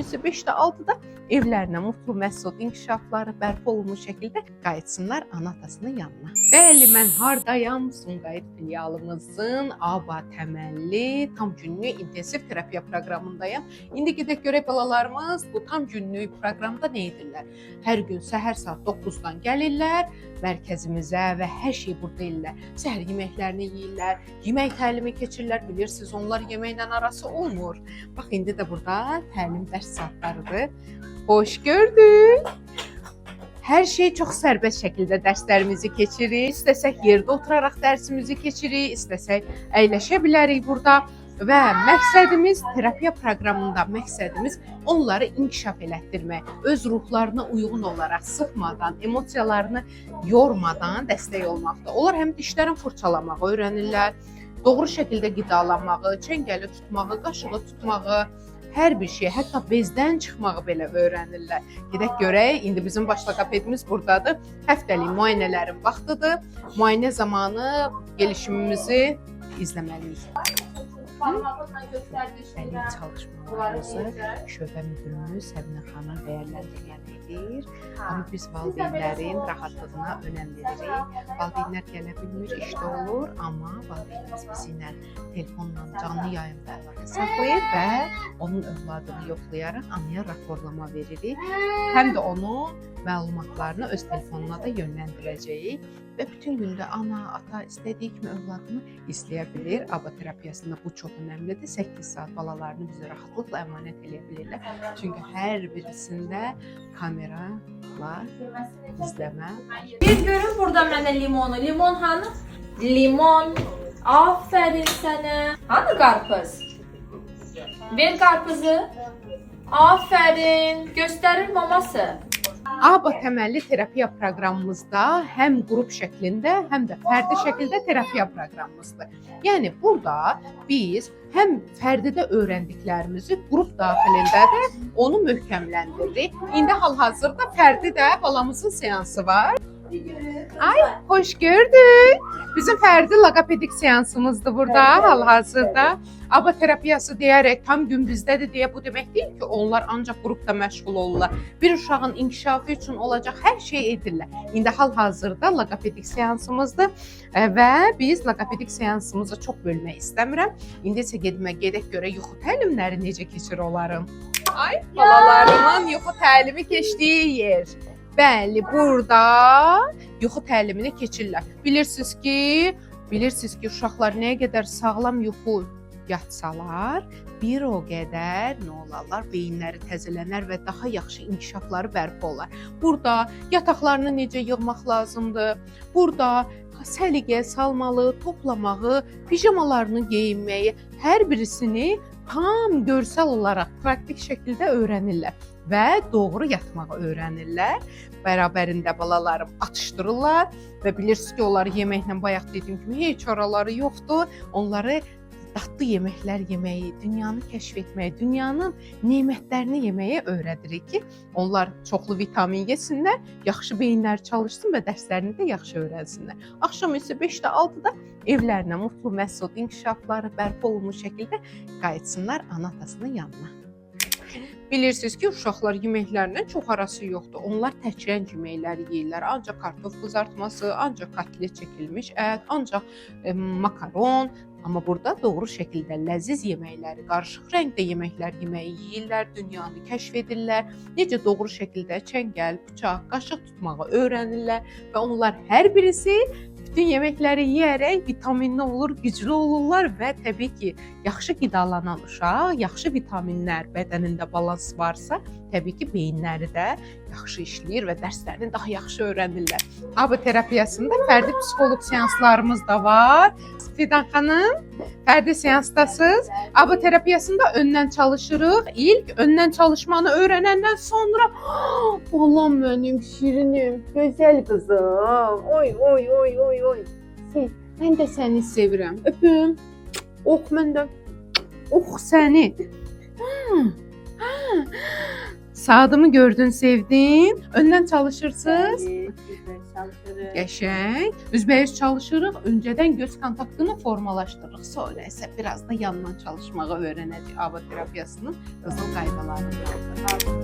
isə 5-də 6-da evlərinə mutlu, məsud, inkişafları bərpa olunmuş şəkildə qayıtsınlar ana-atasının yanına. Bəli, mən hardayam? Sumqayıt filialımızın ABA təməlli tam günlük intensiv terapiya proqramındayam. İndi gedək görək balalarımız bu tam günlük proqramda nə edirlər? Hər gün səhər saat 9-dan gəlirlər mərkəzimizə və hər şey burada edirlər. Səhər yeməklərini yeyirlər, yemək təlimi keçirirlər. Bilirsiniz, onlar yeməklə arası olmur. Bax, indi də burada təlim dərs saatlarıdır. Xoş gördük. Hər şey çox sərbəst şəkildə dərslərimizi keçirik. İstəsək yerdə oturaraq dərsimizi keçirik, istəsək əyləşə bilərik burada. Və məqsədimiz terapiya proqramında məqsədimiz onları inkişaf elətdirmək, öz ruhlarına uyğun olaraq sıxmadan, emosiyalarını yormadan dəstək olmaqdır. Onlar həm dişlərini fırçalamağı öyrənirlər, doğru şəkildə qidalanmağı, çəngəli tutmağı, qaşığı tutmağı, hər bir şey, hətta bezdən çıxmağı belə öyrənirlər. Gedək görək, indi bizim baş logopedimiz buradadır. Həftəlik müayinələrin vaxtıdır. Müayinə zamanı gelişimimizi izləməliyik. Bəli, çalışmalarımızı şöbə müdürümüz Səbinə xanım dəyərləndirməni edir. Amma biz valideynlərin rahatlığına önəm veririk. Valideynlər gələ bilmir, işdə olur, amma valideynimiz bizimlə telefonla canlı yayında əlaqə saxlayır və onun övladını yoxlayaraq anaya raporlama veririk. Həm də onun məlumatlarını öz telefonuna da yönləndirəcəyik və bütün gündə ana, ata istədiyi kimi övladını izləyə bilir. ABA terapiyasında bu çox önəmlidir. 8 saat balalarını bizə rahatlıqla əmanət edə bilirlər. Çünki hər birisində kameralar, izləmə. Bir görün burada mənə limonu. Limon hanı? Limon. Aferin sənə. Hanı qarpız? Ver qarpızı. Aferin. Göstərir maması. ABA təməlli terapiya proqramımızda həm qrup şəklində, həm də fərdi şəkildə terapiya proqramımızdır. Yəni burada biz həm fərdidə öyrəndiklərimizi qrup daxilində də onu möhkəmləndiririk. İndi hal-hazırda fərdidə balamızın seansı var. Ay, xoş gördük. Bizim fərdi logopedik seansımızdır burada hal-hazırda. ABA terapiyası deyərək tam gün bizdədir deyə bu demək deyil ki, onlar ancaq qrupda məşğul olurlar. Bir uşağın inkişafı üçün olacaq hər şey edirlər. İndi hal-hazırda logopedik seansımızdır və biz logopedik seansımızı çox bölmək istəmirəm. İndi isə gedək görək yuxu təlimləri necə keçir onların. Ay, balalarımın yuxu təlimi keçdiyi yer. Bəli, burada yuxu təlimini keçirlər. Bilirsiniz ki, uşaqlar nəyə qədər sağlam yuxu yatsalar, bir o qədər nə olarlar, beyinləri təzələnər və daha yaxşı inkişafları bərpa olar. Burada yataqlarını necə yığmaq lazımdır, burada səliqəyə salmalı, toplamağı, pijamalarını geyinməyi, hər birisini tam görsel olaraq praktik şəkildə öyrənirlər və doğru yatmağı öyrənirlər. Bərabərində balalarım atışdırırlar və bilirsiniz ki, onları yeməklə bayaq dediyim kimi heç oraları yoxdur. Onları dadlı yeməklər yeməyi, dünyanı kəşf etməyi, dünyanın nemətlərini yeməyə öyrədirik ki, onlar çoxlu vitamin yesinlər, yaxşı beyinləri çalışsın və dərslərini də yaxşı öyrənsinlər. Axşam isə 5-də 6-da evlərinə mutlu, məsud, inkişafları bərpa olunmuş şəkildə qayıtsınlar ana-atasının yanına. Bilirsiniz ki, uşaqlar yeməklərlə çox arası yoxdur. Onlar təkcə yeməkləri yeyirlər. Ancaq kartof qızartması, ancaq kotlet çəkilmiş ət, ancaq makaron. Amma burada doğru şəkildə ləziz yeməkləri, qarışıq rəngdə yeməklər yeməyi yeyirlər, dünyanı kəşf edirlər. Necə doğru şəkildə çəngəl, bıçaq, qaşıq tutmağı öyrənirlər və onlar hər birisi bütün yeməkləri yeyərək vitaminli olur, güclü olurlar və təbii ki, yaxşı qidalanan uşaq, yaxşı vitaminlər bədənində balans varsa, təbii ki, beyinləri də yaxşı işləyir və dərslərini daha yaxşı öyrənirlər. ABA terapiyasında fərdi psixoloq seanslarımız da var. Fidan xanım, fərdi seansdasınız. ABA terapiyasında öndən çalışırıq. İlk öndən çalışmanı öyrənəndən sonra balam mənim şirinim, gözəl qızım. Oy, oy, oy, oy, oy. Mən də səni sevirəm. Öpüm. Mən də. Səni. Saatımı gördün, sevdin. Öndən çalışırsınız. Bəli, üzbəüz çalışırıq. Qəşəng. Üzbəüz çalışırıq. Öncədən göz kontaktını formalaşdırırıq. Sonra isə biraz da yandan çalışmağı öyrənəcəyik ABA terapiyasının qızıl qaydalarını.